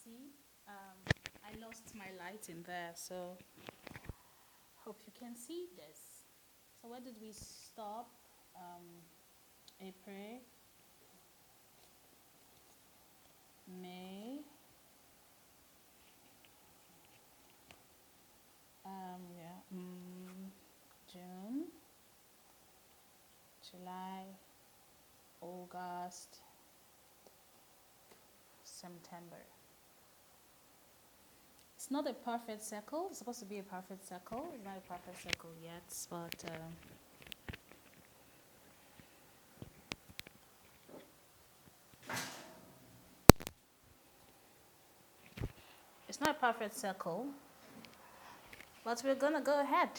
see, I lost my light in there, so hope you can see this. So where did we stop? April, May, June, July, August, September. It's not a perfect circle. It's supposed to be a perfect circle. It's not a perfect circle yet, but it's not a perfect circle. But we're gonna go ahead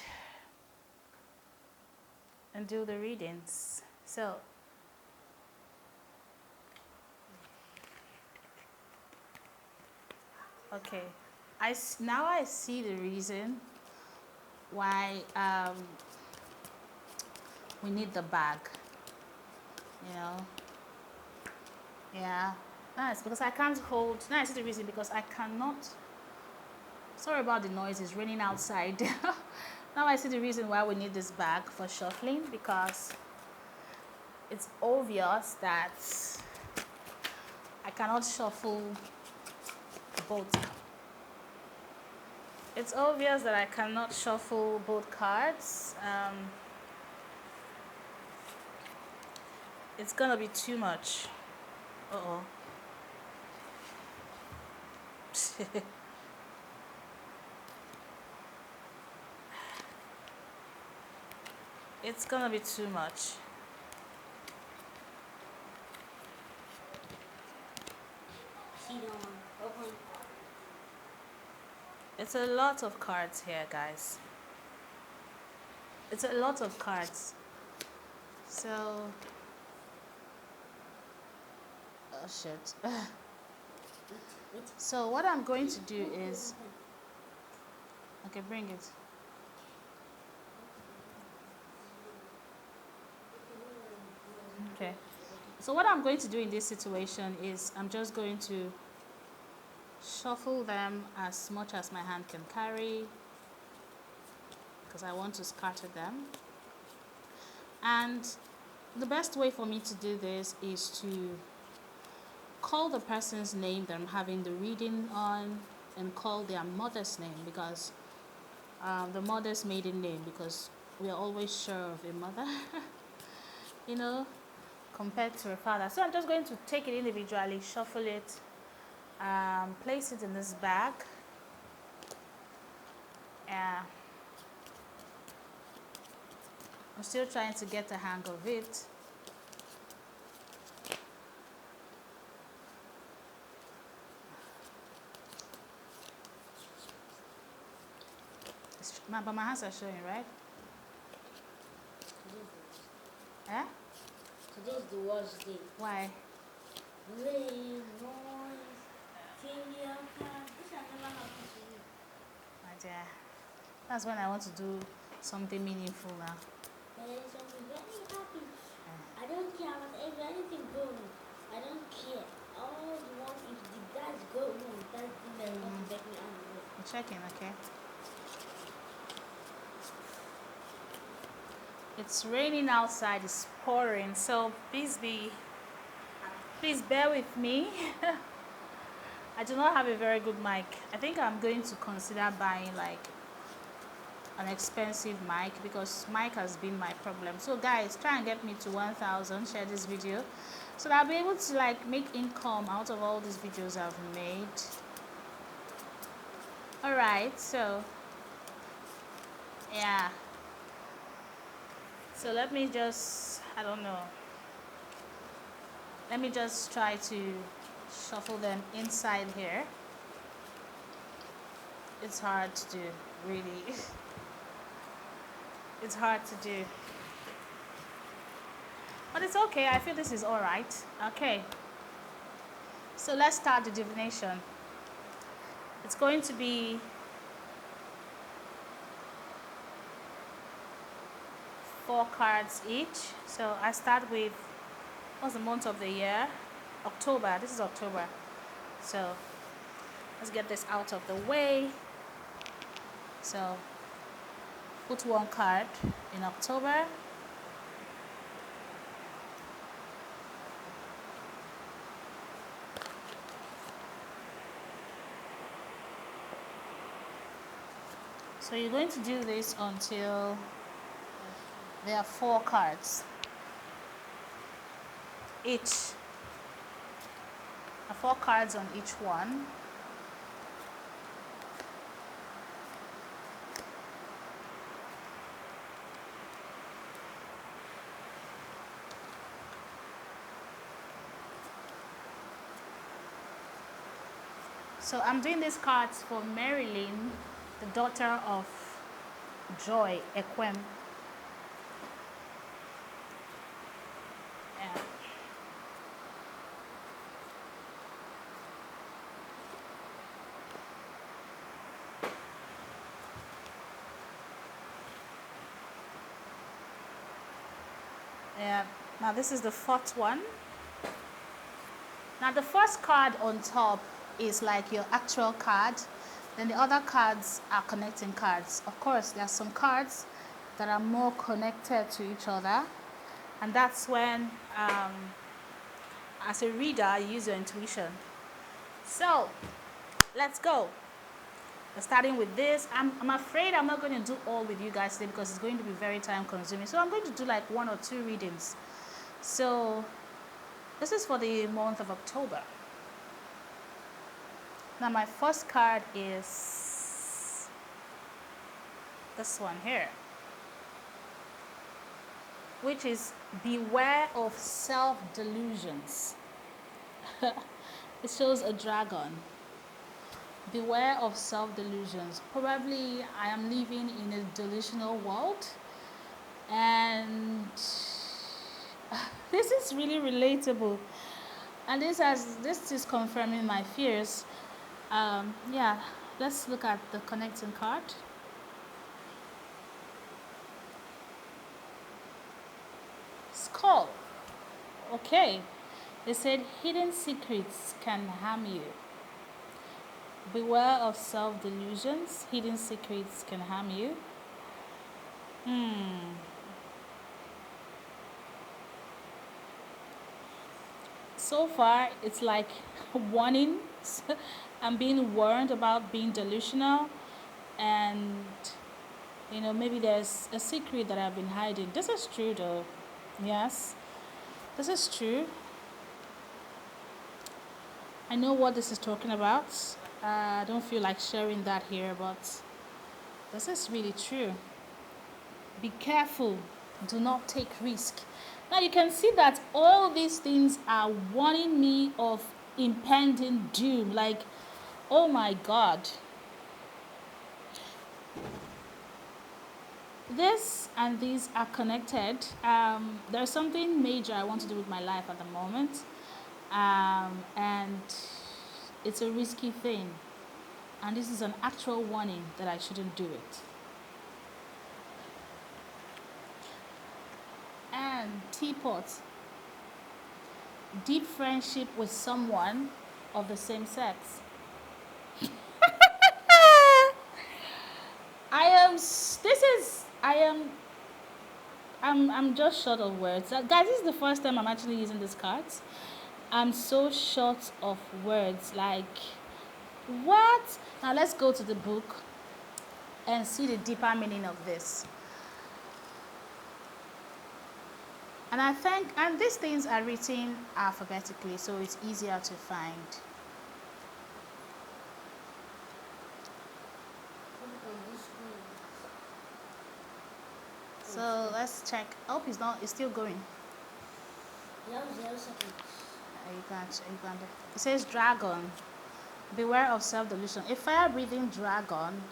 and do the readings. So, okay, now I see the reason why we need the bag. You know, yeah. Nice because I can't hold. Now I see the reason because I cannot. Sorry about the noise. It's raining outside. Now I see the reason why we need this bag for shuffling because it's obvious that I cannot shuffle both. It's obvious that I cannot shuffle both cards. It's gonna be too much. Uh-oh. It's gonna be too much. It's a lot of cards here, guys. It's a lot of cards. So, oh shit. So what I'm going to do is, okay, bring it. Okay. So what I'm going to do in this situation is I'm just going to shuffle them as much as my hand can carry because I want to scatter them. And the best way for me to do this is to call the person's name that I'm having the reading on and call their mother's name because the mother's maiden name because we are always sure of a mother, you know, compared to a father. So I'm just going to take it individually, shuffle it, place it in this bag. I'm still trying to get the hang of it. But my hands are showing, right? Eh? Today's the worst day. Why? Rain, noise, failure, this has never happened to me. My dear. That's when I want to do something meaningful now. Something very happy. I don't care if anything go wrong. I don't care. All you want if the guys go wrong, that's the thing that wants to make me angry. I'm checking, okay? It's raining outside, it's pouring, so please bear with me. I do not have a very good mic. I think I'm going to consider buying like an expensive mic because mic has been my problem. So guys, try and get me to 1,000, share this video so that I'll be able to like make income out of all these videos I've made. Alright, so yeah. So let me just, I don't know. Let me just try to shuffle them inside here. It's hard to do, really. It's hard to do. But it's okay, I feel this is alright. Okay. So let's start the divination. It's going to be 4 cards each. So I start with, what's the month of the year? October. This is October. So Let's get this out of the way. So put one card in October. So you're going to do this until there are 4 cards. Each. 4 cards on each one. So I'm doing these cards for Marilyn, the daughter of Joy Ekwem. Yeah. Yeah. Now this is the 4th one. Now the first card on top is like your actual card. Then the other cards are connecting cards. Of course, there are some cards that are more connected to each other. And that's when, as a reader, you use your intuition. So, let's go. We're starting with this. I'm afraid I'm not going to do all with you guys today because it's going to be very time consuming. So I'm going to do like 1 or 2 readings. So this is for the month of October. Now my first card is this one here, which is beware of self-delusions. It shows a dragon. Beware of self-delusions. Probably I am living in a delusional world, and this is really relatable, and this is confirming my fears. Yeah, let's look at the connecting card. Skull. Okay, they said hidden secrets can harm you. Beware of self-delusions. Hidden secrets can harm you. So far, it's like warnings. I'm being warned about being delusional, and maybe there's a secret that I've been hiding. This is true, though. Yes, this is true. I know what this is talking about. I don't feel like sharing that here, but this is really true. Be careful. Do not take risk. Now you can see that all these things are warning me of impending doom. Like, oh my God. This and these are connected. There's something major I want to do with my life at the moment. And it's a risky thing. And this is an actual warning that I shouldn't do it. And teapot. Deep friendship with someone of the same sex. I'm just short of words. Guys, this is the first time I'm actually using these cards. I'm so short of words. Like, what? Now let's go to the book and see the deeper meaning of this. And these things are written alphabetically, so it's easier to find. So let's check. I hope it's still going. Yeah, 0 seconds. You can't. It says dragon. Beware of self-delusion. A fire-breathing dragon,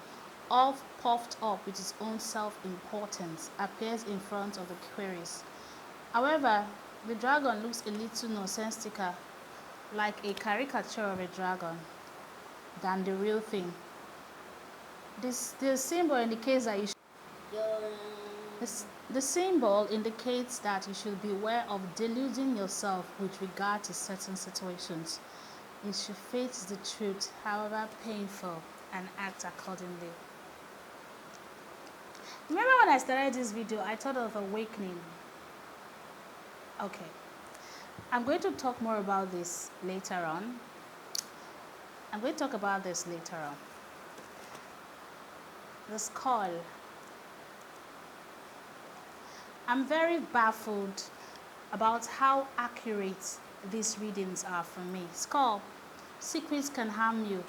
all puffed up with its own self-importance, appears in front of the queries. However, the dragon looks a little nonsensical, like a caricature of a dragon, than the real thing. The symbol indicates that the symbol indicates that you should beware of deluding yourself with regard to certain situations. You should face the truth, however painful, and act accordingly. Remember when I started this video, I thought of awakening. Okay. I'm going to talk more about this later on. I'm going to talk about this later on. The skull. I'm very baffled about how accurate these readings are for me. Skull. Secrets can harm you.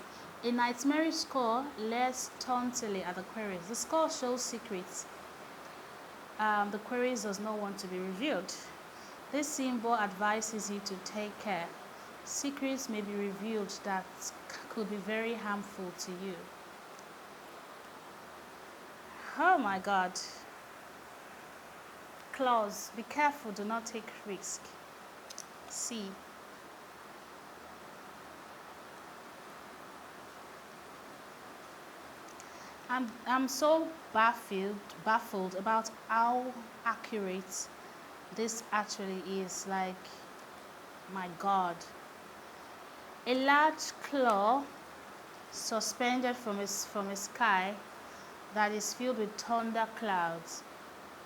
A nightmarish skull less tauntily at the queries. The skull shows secrets. The queries does not want to be revealed. This symbol advises you to take care. Secrets may be revealed that could be very harmful to you. Oh my God. Clause, be careful, do not take risk. C. I'm so baffled about how accurate this actually is. Like, my God. A large claw suspended from a sky that is filled with thunder clouds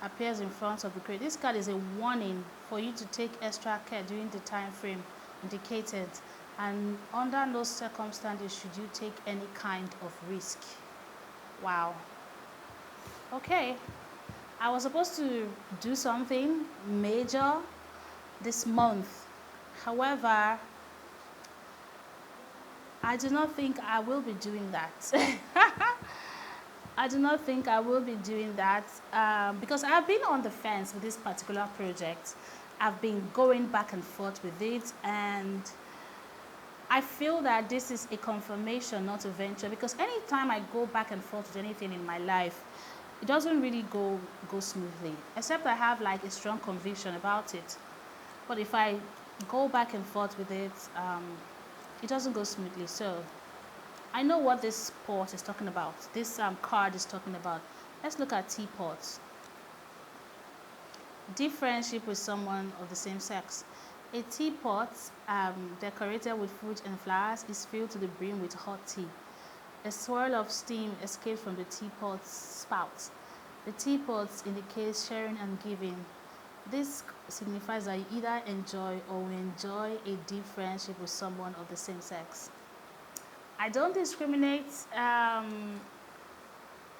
appears in front of the crate. This card is a warning for you to take extra care during the time frame indicated, and under no circumstances should you take any kind of risk. Wow. Okay. I was supposed to do something major this month. However, I do not think I will be doing that. I do not think I will be doing that because I've been on the fence with this particular project. I've been going back and forth with it, and I feel that this is a confirmation, not a venture, because anytime I go back and forth with anything in my life, it doesn't really go smoothly, except I have like a strong conviction about it. But if I go back and forth with it, it doesn't go smoothly. So I know what this pot is talking about. This card is talking about. Let's look at teapots. Deep friendship with someone of the same sex. A teapot decorated with fruit and flowers is filled to the brim with hot tea. A swirl of steam escapes from the teapot's spout. The teapot indicates sharing and giving. This signifies that you either enjoy or will enjoy a deep friendship with someone of the same sex. I don't discriminate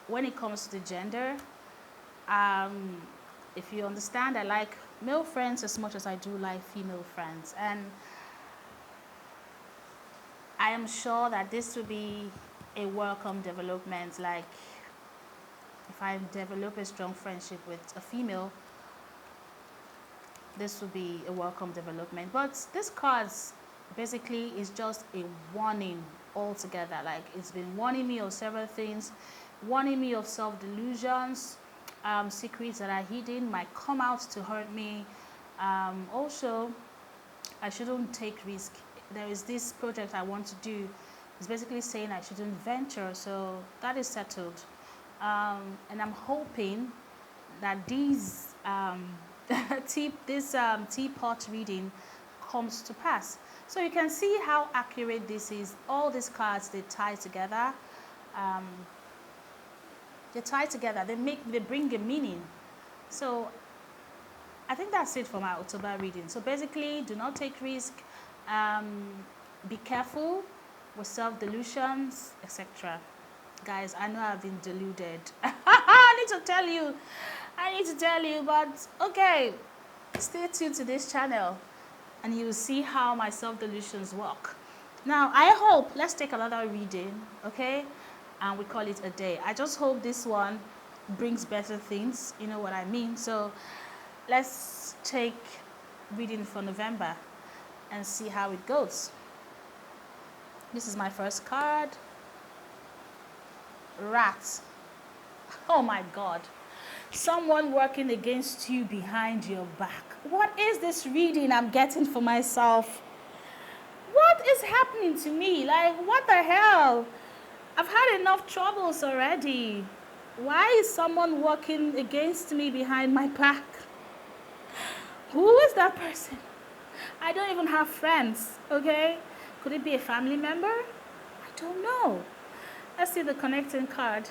when it comes to the gender. If you understand, I like male friends as much as I do like female friends. And I am sure that this will be a welcome development. Like, if I develop a strong friendship with a female, this will be a welcome development. But this card basically is just a warning altogether. Like, it's been warning me of several things, warning me of self-delusions, secrets that are hidden might come out to hurt me. Also, I shouldn't take risk. There is this project I want to do. It's basically saying I shouldn't venture, so that is settled. And I'm hoping that these teapot reading comes to pass. So you can see how accurate this is. All these cards, they tie together. They bring a meaning. So I think that's it for my October reading. So basically, do not take risk, be careful with self-delusions, etc. Guys, I know I've been deluded. I need to tell you, but okay, stay tuned to this channel and you'll see how my self-delusions work. Now, I hope, let's take another reading, okay? And we call it a day. I just hope this one brings better things, you know what I mean? So let's take reading for November and see how it goes. This is my first card. Rat. Oh my God. Someone working against you behind your back. What is this reading I'm getting for myself? What is happening to me? Like, what the hell? I've had enough troubles already. Why is someone working against me behind my back? Who is that person? I don't even have friends, okay? Could it be a family member? I don't know. Let's see the connecting card.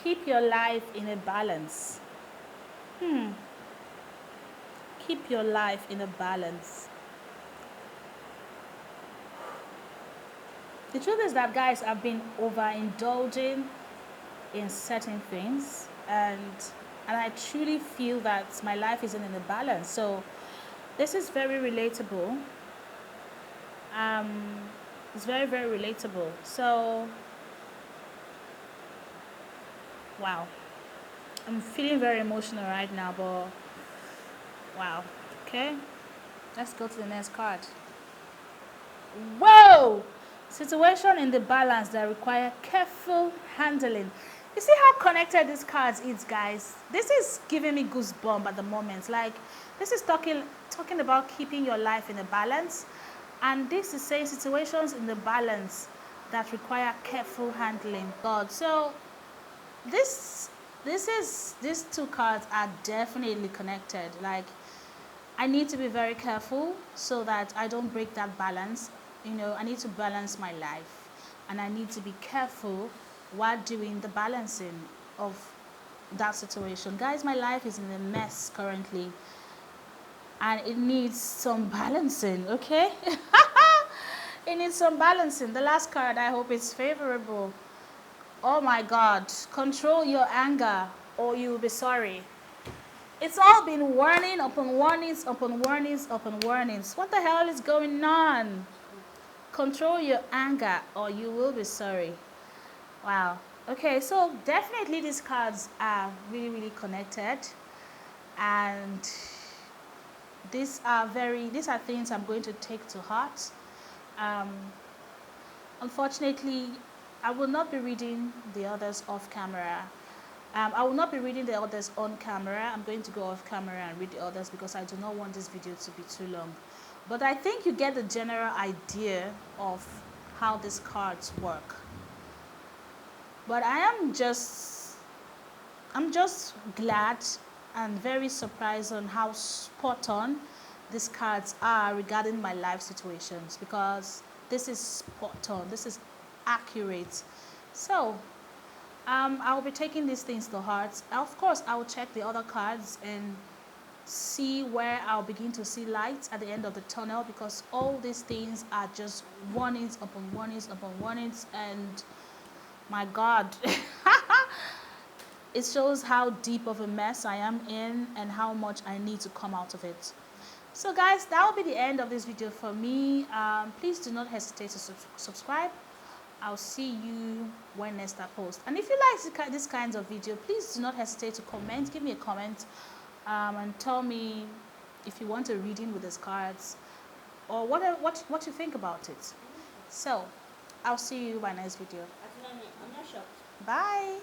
Keep your life in a balance. Keep your life in a balance. The truth is that, guys, I've been overindulging in certain things, and I truly feel that my life isn't in a balance. So this is very relatable. It's very, very relatable. So wow, I'm feeling very emotional right now, but wow. Okay, let's go to the next card. Whoa! Situation in the balance that require careful handling. You see how connected these cards is, guys? This is giving me goosebumps at the moment. Like, this is talking about keeping your life in a balance, and this is saying situations in the balance that require careful handling. God, so these two cards are definitely connected. Like, I need to be very careful so that I don't break that balance. I need to balance my life, and I need to be careful while doing the balancing of that situation. Guys, my life is in a mess currently, and it needs some balancing, okay? It needs some balancing. The last card, I hope it's favorable. Oh my God, control your anger or you will be sorry. It's all been warning upon warnings upon warnings upon warnings. What the hell is going on? Control your anger or you will be sorry. Wow. Okay, so definitely these cards are really, really connected. And these are things I'm going to take to heart. Unfortunately, I will not be reading the others off camera. I will not be reading the others on camera. I'm going to go off camera and read the others because I do not want this video to be too long. But I think you get the general idea of how these cards work. But I'm just glad and very surprised on how spot on these cards are regarding my life situations, because this is spot on. This is accurate. So I'll be taking these things to heart. Of course, I will check the other cards and see where I'll begin to see light at the end of the tunnel, because all these things are just warnings upon warnings upon warnings, and my God, it shows how deep of a mess I am in and how much I need to come out of it. So guys, that will be the end of this video for me. Please do not hesitate to subscribe. I'll see you when next I post. And if you like this kinds of video, please do not hesitate to comment. Give me a comment and tell me if you want a reading with these cards or what you think about it. So I'll see you by next video. I'm not shocked. Bye.